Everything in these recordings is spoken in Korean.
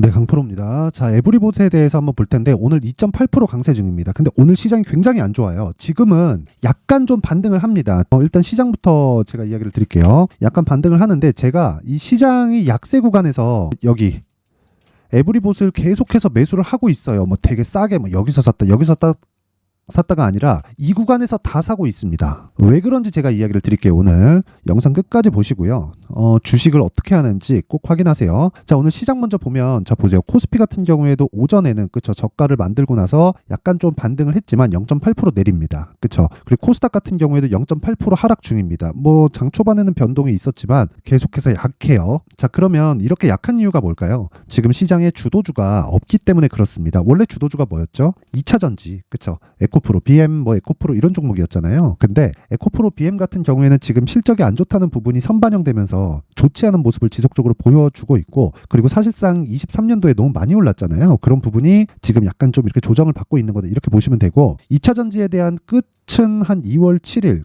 네, 강프로입니다. 자, 에브리봇에 대해서 한번 볼 텐데 오늘 2.8% 강세 중입니다. 근데 오늘 시장이 굉장히 안 좋아요. 지금은 약간 좀 반등을 합니다. 일단 시장부터 제가 이야기를 드릴게요. 약간 반등을 하는데 제가 이 시장이 약세 구간에서 여기 에브리봇을 계속해서 매수를 하고 있어요. 뭐 되게 싸게 뭐 여기서 샀다가 아니라 이 구간에서 다 사고 있습니다. 왜 그런지 제가 이야기를 드릴게요. 오늘 영상 끝까지 보시고요. 주식을 어떻게 하는지 꼭 확인하세요. 자, 오늘 시장 먼저 보면 자 보세요. 코스피 같은 경우에도 오전에는 그쵸 저가를 만들고 나서 약간 좀 반등을 했지만 0.8% 내립니다. 그쵸. 그리고 코스닥 같은 경우에도 0.8% 하락 중입니다. 뭐 장 초반에는 변동이 있었지만 계속해서 약해요. 자, 그러면 이렇게 약한 이유가 뭘까요? 지금 시장에 주도주가 없기 때문에 그렇습니다. 원래 주도주가 뭐였죠? 2차전지. 그쵸. 에코프로, BM, 뭐 에코프로 이런 종목이었잖아요. 근데 에코프로, BM 같은 경우에는 지금 실적이 안 좋다는 부분이 선반영되면서 좋지 않은 모습을 지속적으로 보여주고 있고, 그리고 사실상 23년도에 너무 많이 올랐잖아요. 그런 부분이 지금 약간 좀 이렇게 조정을 받고 있는 거다 이렇게 보시면 되고, 2차전지에 대한 끝은 한 2월 7일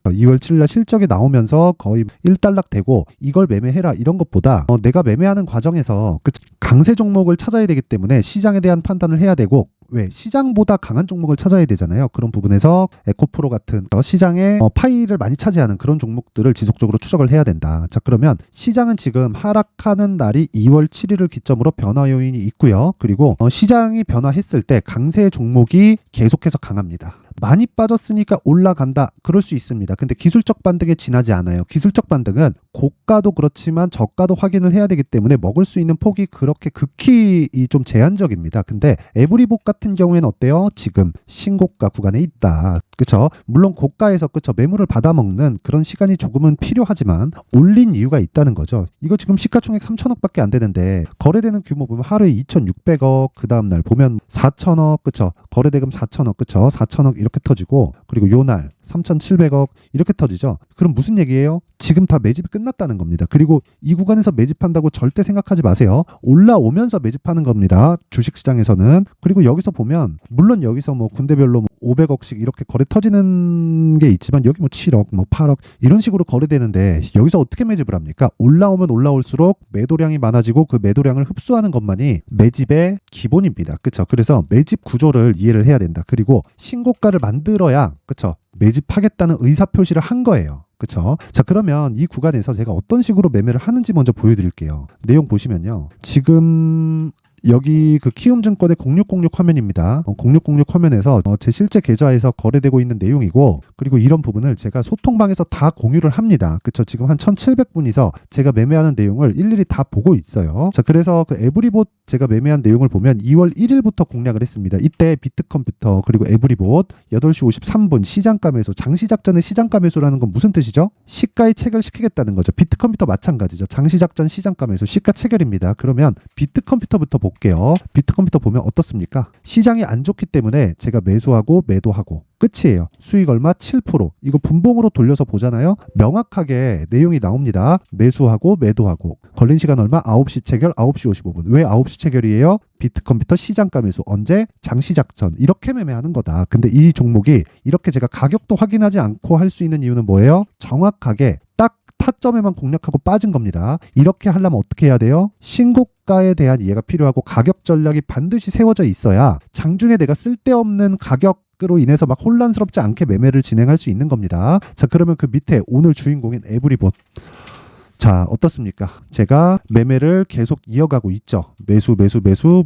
날 실적이 나오면서 거의 1달락 되고 이걸 매매해라 이런 것보다 내가 매매하는 과정에서 강세 종목을 찾아야 되기 때문에 시장에 대한 판단을 해야 되고, 왜 시장보다 강한 종목을 찾아야 되잖아요. 그런 부분에서 에코프로 같은 시장에 파이를 많이 차지하는 그런 종목들을 지속적으로 추적을 해야 된다. 자, 그러면 시장은 지금 하락하는 날이 2월 7일을 기점으로 변화 요인이 있고요. 그리고 시장이 변화했을 때 강세 종목이 계속해서 강합니다. 많이 빠졌으니까 올라간다. 그럴 수 있습니다. 근데 기술적 반등에 지나지 않아요. 기술적 반등은 고가도 그렇지만 저가도 확인을 해야 되기 때문에 먹을 수 있는 폭이 그렇게 극히 좀 제한적입니다. 근데 에브리봇 같은 경우에는 어때요? 지금 신고가 구간에 있다. 그쵸? 물론 고가에서 그쵸? 매물을 받아먹는 그런 시간이 조금은 필요하지만 올린 이유가 있다는 거죠. 이거 지금 시가총액 3천억밖에 안 되는데 거래되는 규모 보면 하루에 2,600억, 그 다음날 보면 4천억, 그쵸? 거래대금 4천억, 그쵸? 4천억 이렇게 터지고, 그리고 요날 3,700억 이렇게 터지죠. 그럼 무슨 얘기예요? 지금 다 매집이 끝났다는 겁니다. 그리고 이 구간에서 매집한다고 절대 생각하지 마세요. 올라오면서 매집하는 겁니다. 주식시장에서는. 그리고 여기서 보면 물론 여기서 뭐 군대별로 500억씩 이렇게 거래 터지는 게 있지만 여기 뭐 7억, 뭐 8억 이런 식으로 거래되는데 여기서 어떻게 매집을 합니까? 올라오면 올라올수록 매도량이 많아지고 그 매도량을 흡수하는 것만이 매집의 기본입니다. 그렇죠? 그래서 매집 구조를 이해를 해야 된다. 그리고 신고가를 만들어야 그렇죠? 매집하겠다는 의사표시를 한 거예요. 그쵸? 자, 그러면 이 구간에서 제가 어떤 식으로 매매를 하는지 먼저 보여드릴게요. 내용 보시면요. 지금 여기 그 키움증권의 0606 화면입니다. 0606 화면에서 제 실제 계좌에서 거래되고 있는 내용이고, 그리고 이런 부분을 제가 소통방에서 다 공유를 합니다. 그쵸? 지금 한 1,700분이서 제가 매매하는 내용을 일일이 다 보고 있어요. 자, 그래서 그 에브리봇 제가 매매한 내용을 보면 2월 1일부터 공략을 했습니다. 이때 비트컴퓨터 그리고 에브리봇 8시 53분 시장가 매수, 장시작 전에 시장가 매수라는 건 무슨 뜻이죠? 시가에 체결시키겠다는 거죠. 비트컴퓨터 마찬가지죠. 장시작 전 시장가 매수, 시가 체결입니다. 그러면 비트컴퓨터부터 볼게요. 비트컴퓨터 보면 어떻습니까? 시장이 안 좋기 때문에 제가 매수하고 매도하고 끝이에요. 수익 얼마? 7%. 이거 분봉으로 돌려서 보잖아요. 명확하게 내용이 나옵니다. 매수하고 매도하고. 걸린 시간 얼마? 9시 체결, 9시 55분. 왜 9시 체결이에요? 비트컴퓨터 시장가 매수. 언제? 장시작 전. 이렇게 매매하는 거다. 근데 이 종목이 이렇게 제가 가격도 확인하지 않고 할 수 있는 이유는 뭐예요? 정확하게 딱 타점에만 공략하고 빠진 겁니다. 이렇게 하려면 어떻게 해야 돼요? 신고가에 대한 이해가 필요하고 가격 전략이 반드시 세워져 있어야 장중에 내가 쓸데없는 가격으로 인해서 막 혼란스럽지 않게 매매를 진행할 수 있는 겁니다. 자, 그러면 그 밑에 오늘 주인공인 에브리봇. 자, 어떻습니까? 제가 매매를 계속 이어가고 있죠. 매수.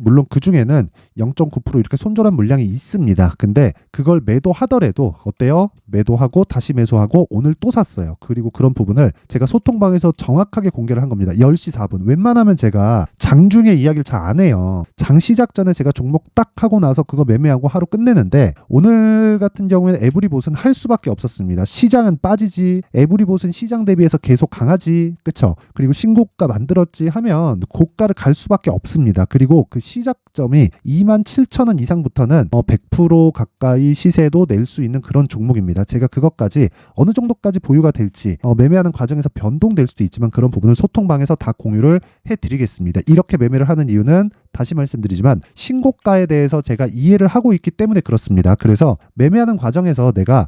물론 그 중에는 0.9% 이렇게 손절한 물량이 있습니다. 근데 그걸 매도하더라도 어때요? 매도하고 다시 매수하고 오늘 또 샀어요. 그리고 그런 부분을 제가 소통방에서 정확하게 공개를 한 겁니다. 10시 4분. 웬만하면 제가 장중에 이야기를 잘 안 해요. 장 시작 전에 제가 종목 딱 하고 나서 그거 매매하고 하루 끝내는데 오늘 같은 경우에는 에브리봇은 할 수밖에 없었습니다. 시장은 빠지지, 에브리봇은 시장 대비해서 계속 강하지. 그쵸? 그리고 신고가 만들었지 하면 고가를 갈 수밖에 없습니다. 그리고 그 시작점이 27,000원 이상부터는 100% 가까이 시세도 낼 수 있는 그런 종목입니다. 제가 그것까지 어느 정도까지 보유가 될지 매매하는 과정에서 변동될 수도 있지만 그런 부분을 소통방에서 다 공유를 해드리겠습니다. 이렇게 매매를 하는 이유는 다시 말씀드리지만 신고가에 대해서 제가 이해를 하고 있기 때문에 그렇습니다. 그래서 매매하는 과정에서 내가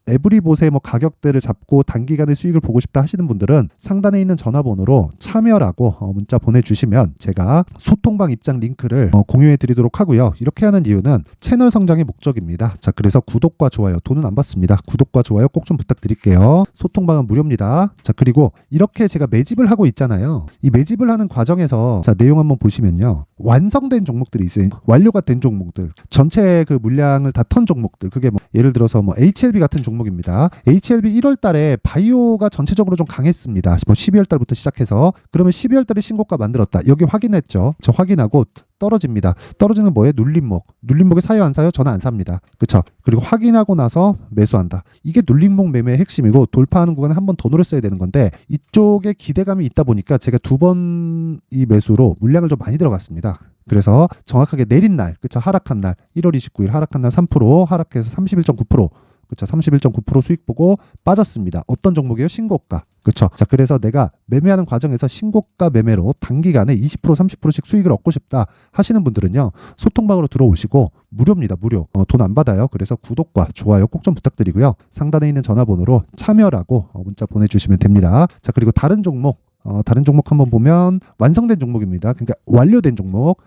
에브리봇의 가격대를 잡고 단기간에 수익을 보고 싶다 하시는 분들은 상단에 있는 전화번호로 참여라고 문자 보내주시면 제가 소통방 입장 링크를 공유해 드리도록 하고요. 이렇게 하는 이유는 채널 성장의 목적입니다. 자, 그래서 구독과 좋아요, 돈은 안 받습니다. 구독과 좋아요 꼭 좀 부탁드릴게요. 소통방은 무료입니다. 자, 그리고 이렇게 제가 매집을 하고 있잖아요. 이 매집을 하는 과정에서 자, 내용 한번 보시면요. 완성된 종목들이 있어요. 완료가 된 종목들. 전체 그 물량을 다 턴 종목들. 그게 예를 들어서 HLB 같은 종목입니다. HLB 1월 달에 바이오가 전체적으로 좀 강했습니다. 12월 달부터 시작해서 그러면 12월 달에 신고가 만들었다. 여기 확인했죠. 저 확인하고 떨어집니다. 떨어지는 뭐예요? 눌림목. 눌림목에 사요 안 사요? 저는 안 삽니다. 그쵸? 그리고 확인하고 나서 매수한다. 이게 눌림목 매매의 핵심이고 돌파하는 구간에 한 번 더 노렸어야 되는 건데 이쪽에 기대감이 있다 보니까 제가 2번 이 매수로 물량을 좀 많이 들어갔습니다. 그래서 정확하게 내린 날, 그쵸? 하락한 날, 1월 29일 하락한 날 3%, 하락해서 31.9%, 그쵸? 31.9% 수익 보고 빠졌습니다. 어떤 종목이에요? 신고가. 그쵸? 자, 그래서 내가 매매하는 과정에서 신고가 매매로 단기간에 20% 30%씩 수익을 얻고 싶다 하시는 분들은요, 소통방으로 들어오시고 무료입니다. 무료. 돈 안 받아요. 그래서 구독과 좋아요 꼭 좀 부탁드리고요. 상단에 있는 전화번호로 참여라고 문자 보내주시면 됩니다. 자, 그리고 다른 종목 한번 보면 완성된 종목입니다. 그러니까 완료된 종목.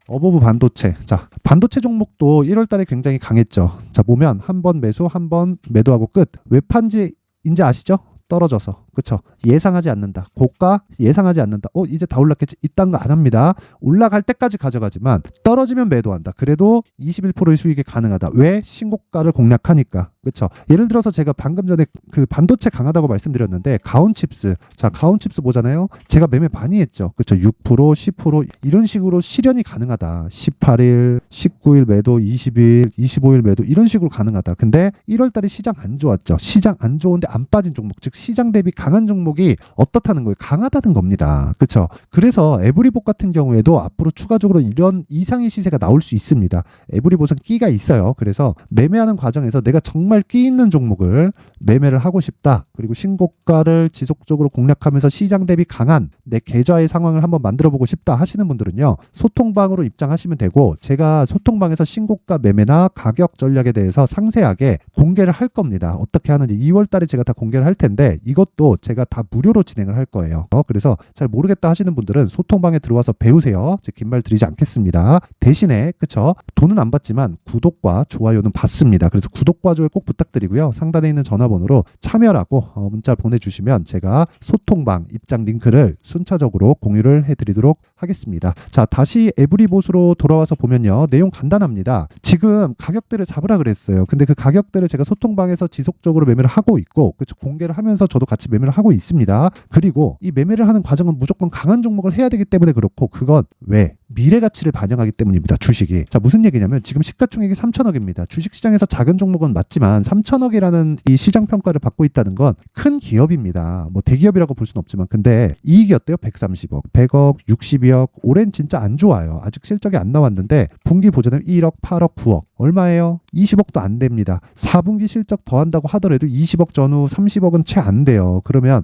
어버브 반도체. 자, 반도체 종목도 1월 달에 굉장히 강했죠. 자, 보면 한 번 매수, 한 번 매도하고 끝. 왜 판지 인지 아시죠? 떨어져서. 그쵸? 예상하지 않는다. 고가 예상하지 않는다. 이제 다 올랐겠지. 이딴 거 안 합니다. 올라갈 때까지 가져가지만 떨어지면 매도한다. 그래도 21%의 수익이 가능하다. 왜? 신고가를 공략하니까. 그쵸? 예를 들어서 제가 방금 전에 그 반도체 강하다고 말씀드렸는데 가온칩스. 자, 가온칩스 보잖아요. 제가 매매 많이 했죠. 그쵸? 6%, 10% 이런 식으로 실현이 가능하다. 18일, 19일 매도, 20일, 25일 매도 이런 식으로 가능하다. 근데 1월 달에 시장 안 좋았죠. 시장 안 좋은데 안 빠진 종목. 즉 시장 대비 강한 종목이 어떻다는 거예요? 강하다는 겁니다. 그렇죠? 그래서 에브리봇 같은 경우에도 앞으로 추가적으로 이런 이상의 시세가 나올 수 있습니다. 에브리봇은 끼가 있어요. 그래서 매매하는 과정에서 내가 정말 끼 있는 종목을 매매를 하고 싶다. 그리고 신고가를 지속적으로 공략하면서 시장 대비 강한 내 계좌의 상황을 한번 만들어 보고 싶다 하시는 분들은요. 소통방으로 입장하시면 되고 제가 소통방에서 신고가 매매나 가격 전략에 대해서 상세하게 공개를 할 겁니다. 어떻게 하는지 2월 달에 제가 다 공개를 할 텐데 이것도 제가 다 무료로 진행을 할 거예요. 그래서 잘 모르겠다 하시는 분들은 소통방에 들어와서 배우세요. 제 긴 말 드리지 않겠습니다. 대신에 그쵸? 돈은 안 받지만 구독과 좋아요는 받습니다. 그래서 구독과 좋아요 꼭 부탁드리고요. 상단에 있는 전화번호로 참여라고 문자 보내주시면 제가 소통방 입장 링크를 순차적으로 공유를 해드리도록 하겠습니다. 자, 다시 에브리봇으로 돌아와서 보면요. 내용 간단합니다. 지금 가격대를 잡으라 그랬어요. 근데 그 가격대를 제가 소통방에서 지속적으로 매매를 하고 있고 그쵸? 공개를 하면서 저도 같이 매매를 하고 있습니다. 그리고 이 매매를 하는 과정은 무조건 강한 종목을 해야 되기 때문에 그렇고 그건 왜? 미래 가치를 반영하기 때문입니다. 주식이. 자, 무슨 얘기냐면 지금 시가총액이 3천억입니다. 주식시장에서 작은 종목은 맞지만 3천억이라는 이 시장 평가를 받고 있다는 건 큰 기업입니다. 대기업이라고 볼 수는 없지만 근데 이익이 어때요? 130억, 100억, 62억. 올해는 진짜 안 좋아요. 아직 실적이 안 나왔는데 분기 보전은 1억, 8억, 9억. 얼마예요? 20억도 안 됩니다. 4분기 실적 더한다고 하더라도 20억 전후 30억은 채 안 돼요. 그러면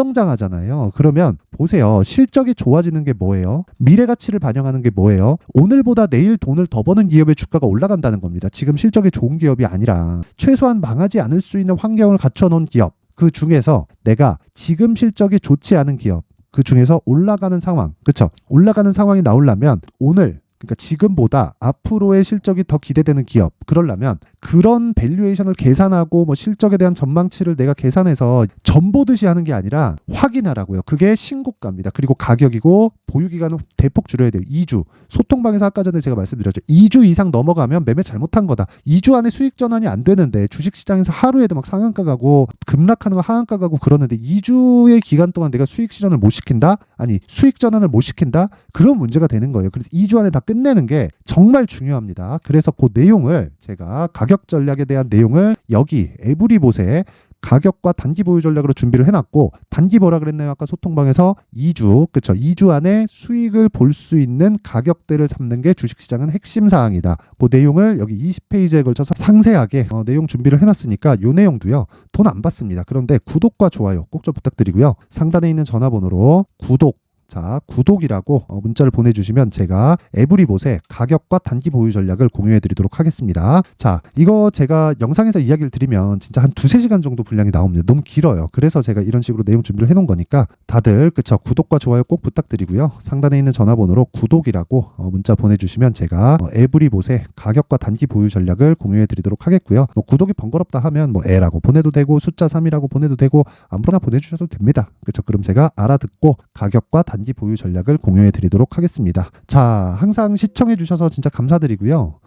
역성장하잖아요. 그러면 보세요. 실적이 좋아지는 게 뭐예요? 미래 가치를 반영하는 게 뭐예요? 오늘보다 내일 돈을 더 버는 기업의 주가가 올라간다는 겁니다. 지금 실적이 좋은 기업이 아니라 최소한 망하지 않을 수 있는 환경을 갖춰 놓은 기업. 그 중에서 내가 지금 실적이 좋지 않은 기업. 그 중에서 올라가는 상황. 그쵸? 올라가는 상황이 나오려면 오늘 그러니까 지금보다 앞으로의 실적이 더 기대되는 기업. 그러려면 그런 밸류에이션을 계산하고 실적에 대한 전망치를 내가 계산해서 전보듯이 하는 게 아니라 확인하라고요. 그게 신고가입니다. 그리고 가격이고 보유기간은 대폭 줄여야 돼요. 2주. 소통방에서 아까 전에 제가 말씀드렸죠. 2주 이상 넘어가면 매매 잘못한 거다. 2주 안에 수익 전환이 안 되는데 주식시장에서 하루에도 막 상한가 가고 급락하는 거 하한가 가고 그러는데 2주의 기간 동안 내가 수익 실현을 못 시킨다? 아니 수익 전환을 못 시킨다? 그런 문제가 되는 거예요. 그래서 2주 안에 다 끝내는 게 정말 중요합니다. 그래서 그 내용을 제가 가격 전략에 대한 내용을 여기 에브리봇에 가격과 단기 보유 전략으로 준비를 해놨고 단기 뭐라 그랬나요? 아까 소통방에서 2주 그쵸? 2주 안에 수익을 볼 수 있는 가격대를 잡는 게 주식시장은 핵심 사항이다. 그 내용을 여기 20페이지에 걸쳐서 상세하게 내용 준비를 해놨으니까 이 내용도요. 돈 안 받습니다. 그런데 구독과 좋아요 꼭 좀 부탁드리고요. 상단에 있는 전화번호로 구독 자, 구독이라고 문자를 보내주시면 제가 에브리봇의 가격과 단기 보유 전략을 공유해 드리도록 하겠습니다. 자, 이거 제가 영상에서 이야기를 드리면 진짜 한 2-3시간 정도 분량이 나옵니다. 너무 길어요. 그래서 제가 이런 식으로 내용 준비를 해놓은 거니까 다들 그쵸, 구독과 좋아요 꼭 부탁드리고요. 상단에 있는 전화번호로 구독이라고 문자 보내주시면 제가 에브리봇의 가격과 단기 보유 전략을 공유해 드리도록 하겠고요. 구독이 번거롭다 하면 L라고 보내도 되고 숫자 3이라고 보내도 되고 아무거나 보내주셔도 됩니다. 그쵸? 그럼 제가 알아듣고 가격과 단기 보유 전략을 공유해 드리도록 하겠습니다. 자, 항상 시청해 주셔서 진짜 감사드리고요.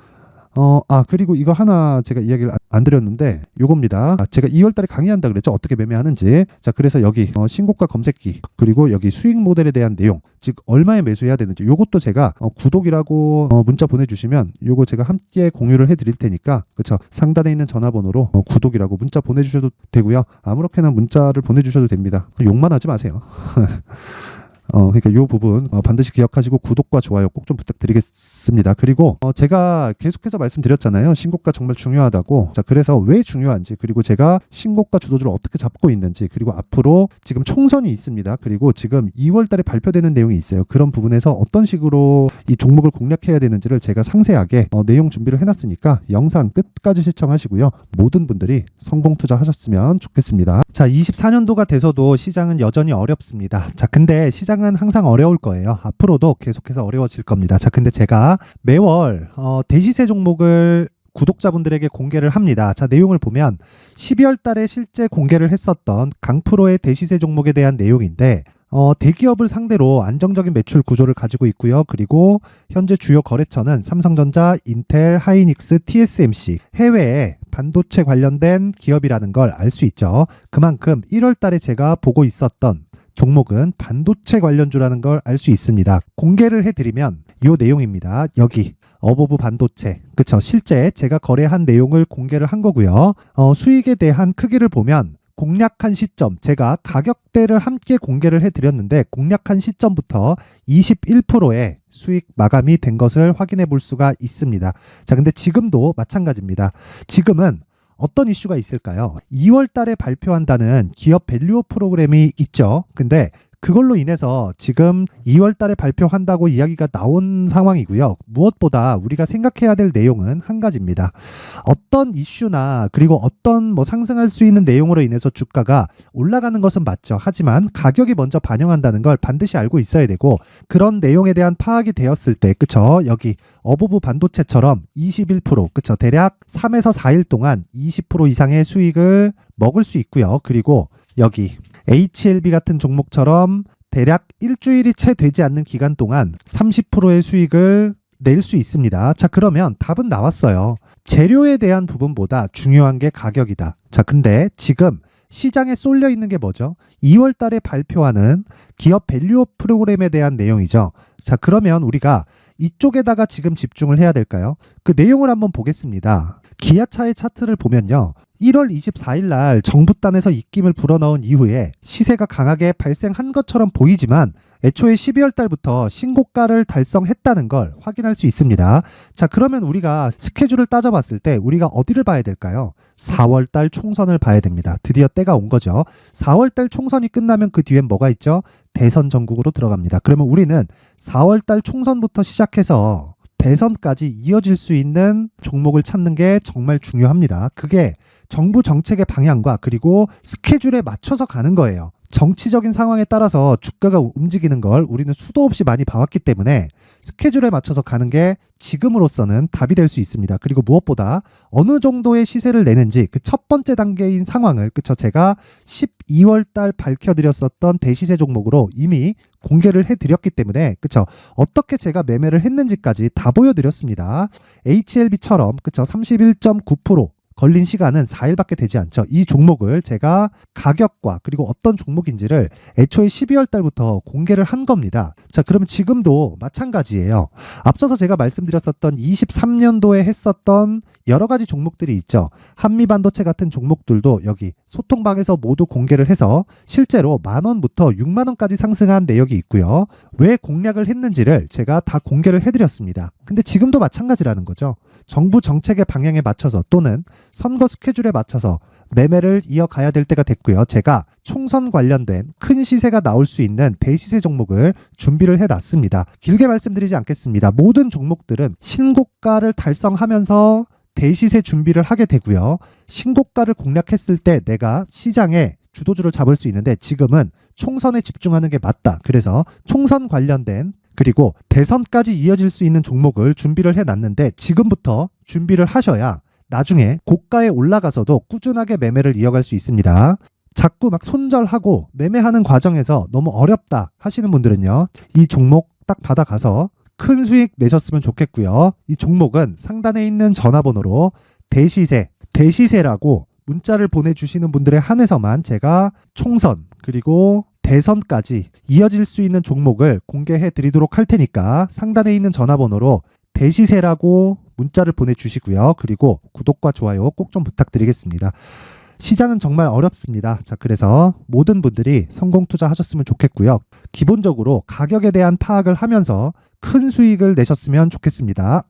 그리고 이거 하나 제가 이야기를 안 드렸는데 요겁니다. 제가 2월달에 강의한다 그랬죠. 어떻게 매매하는지. 자, 그래서 여기 신고가 검색기 그리고 여기 수익 모델에 대한 내용, 즉 얼마에 매수해야 되는지 요것도 제가 구독이라고 문자 보내주시면 요거 제가 함께 공유를 해드릴 테니까 그쵸, 상단에 있는 전화번호로 구독이라고 문자 보내주셔도 되고요. 아무렇게나 문자를 보내주셔도 됩니다. 욕만 하지 마세요. 그러니까 이 부분 반드시 기억하시고 구독과 좋아요 꼭 좀 부탁드리겠습니다. 그리고 제가 계속해서 말씀드렸잖아요. 신고가 정말 중요하다고. 자, 그래서 왜 중요한지, 그리고 제가 신고가 주도주를 어떻게 잡고 있는지, 그리고 앞으로 지금 총선이 있습니다. 그리고 지금 2월 달에 발표되는 내용이 있어요. 그런 부분에서 어떤 식으로 이 종목을 공략해야 되는지를 제가 상세하게 내용 준비를 해놨으니까 영상 끝까지 시청하시고요. 모든 분들이 성공 투자하셨으면 좋겠습니다. 자, 24년도가 돼서도 시장은 여전히 어렵습니다. 자, 근데 시장은 항상 어려울 거예요. 앞으로도 계속해서 어려워질 겁니다. 자, 근데 제가 매월 대시세 종목을 구독자분들에게 공개를 합니다. 자, 내용을 보면 12월 달에 실제 공개를 했었던 강프로의 대시세 종목에 대한 내용인데 대기업을 상대로 안정적인 매출 구조를 가지고 있고요. 그리고 현재 주요 거래처는 삼성전자, 인텔, 하이닉스, TSMC, 해외에 반도체 관련된 기업이라는 걸 알 수 있죠. 그만큼 1월 달에 제가 보고 있었던 종목은 반도체 관련주라는 걸 알 수 있습니다. 공개를 해드리면 이 내용입니다. 여기 어보브 반도체, 그쵸? 실제 제가 거래한 내용을 공개를 한 거고요. 수익에 대한 크기를 보면 공략한 시점, 제가 가격대를 함께 공개를 해드렸는데 공략한 시점부터 21%의 수익 마감이 된 것을 확인해 볼 수가 있습니다. 자, 근데 지금도 마찬가지입니다. 지금은 어떤 이슈가 있을까요? 2월 달에 발표한다는 기업 밸류업 프로그램이 있죠. 근데 그걸로 인해서 지금 2월 달에 발표한다고 이야기가 나온 상황이고요. 무엇보다 우리가 생각해야 될 내용은 한 가지입니다. 어떤 이슈나 그리고 어떤 상승할 수 있는 내용으로 인해서 주가가 올라가는 것은 맞죠. 하지만 가격이 먼저 반영한다는 걸 반드시 알고 있어야 되고, 그런 내용에 대한 파악이 되었을 때, 그쵸? 여기 어보브 반도체처럼 21%, 그쵸? 대략 3에서 4일 동안 20% 이상의 수익을 먹을 수 있고요. 그리고 여기 HLB 같은 종목처럼 대략 일주일이 채 되지 않는 기간 동안 30%의 수익을 낼 수 있습니다. 자, 그러면 답은 나왔어요. 재료에 대한 부분보다 중요한 게 가격이다. 자, 근데 지금 시장에 쏠려 있는 게 뭐죠? 2월 달에 발표하는 기업 밸류업 프로그램에 대한 내용이죠. 자, 그러면 우리가 이쪽에다가 지금 집중을 해야 될까요? 그 내용을 한번 보겠습니다. 기아차의 차트를 보면요. 1월 24일 날 정부단에서 입김을 불어넣은 이후에 시세가 강하게 발생한 것처럼 보이지만 애초에 12월 달부터 신고가를 달성했다는 걸 확인할 수 있습니다. 자, 그러면 우리가 스케줄을 따져봤을 때 우리가 어디를 봐야 될까요? 4월 달 총선을 봐야 됩니다. 드디어 때가 온 거죠. 4월 달 총선이 끝나면 그 뒤엔 뭐가 있죠? 대선 전국으로 들어갑니다. 그러면 우리는 4월 달 총선부터 시작해서 대선까지 이어질 수 있는 종목을 찾는 게 정말 중요합니다. 그게 정부 정책의 방향과 그리고 스케줄에 맞춰서 가는 거예요. 정치적인 상황에 따라서 주가가 움직이는 걸 우리는 수도 없이 많이 봐왔기 때문에 스케줄에 맞춰서 가는 게 지금으로서는 답이 될 수 있습니다. 그리고 무엇보다 어느 정도의 시세를 내는지 그 첫 번째 단계인 상황을, 그쵸? 제가 12월 달 밝혀드렸었던 대시세 종목으로 이미 공개를 해드렸기 때문에, 그쵸? 어떻게 제가 매매를 했는지까지 다 보여드렸습니다. HLB처럼, 그쵸? 31.9% 걸린 시간은 4일밖에 되지 않죠. 이 종목을 제가 가격과 그리고 어떤 종목인지를 애초에 12월 달부터 공개를 한 겁니다. 자, 그럼 지금도 마찬가지예요. 앞서서 제가 말씀드렸었던 23년도에 했었던 여러 가지 종목들이 있죠. 한미반도체 같은 종목들도 여기 소통방에서 모두 공개를 해서 실제로 10,000원부터 60,000원까지 상승한 내역이 있고요. 왜 공략을 했는지를 제가 다 공개를 해드렸습니다. 근데 지금도 마찬가지라는 거죠. 정부 정책의 방향에 맞춰서 또는 선거 스케줄에 맞춰서 매매를 이어가야 될 때가 됐고요. 제가 총선 관련된 큰 시세가 나올 수 있는 대시세 종목을 준비를 해놨습니다. 길게 말씀드리지 않겠습니다. 모든 종목들은 신고가를 달성하면서 대시세 준비를 하게 되고요. 신고가를 공략했을 때 내가 시장에 주도주를 잡을 수 있는데 지금은 총선에 집중하는 게 맞다. 그래서 총선 관련된 그리고 대선까지 이어질 수 있는 종목을 준비를 해놨는데 지금부터 준비를 하셔야 나중에 고가에 올라가서도 꾸준하게 매매를 이어갈 수 있습니다. 자꾸 막 손절하고 매매하는 과정에서 너무 어렵다 하시는 분들은요. 이 종목 딱 받아가서 큰 수익 내셨으면 좋겠고요. 이 종목은 상단에 있는 전화번호로 대시세라고 문자를 보내주시는 분들에 한해서만 제가 총선 그리고 대선까지 이어질 수 있는 종목을 공개해 드리도록 할 테니까 상단에 있는 전화번호로 대시세라고 문자를 보내주시고요. 그리고 구독과 좋아요 꼭 좀 부탁드리겠습니다. 시장은 정말 어렵습니다. 자, 그래서 모든 분들이 성공 투자하셨으면 좋겠고요. 기본적으로 가격에 대한 파악을 하면서 큰 수익을 내셨으면 좋겠습니다.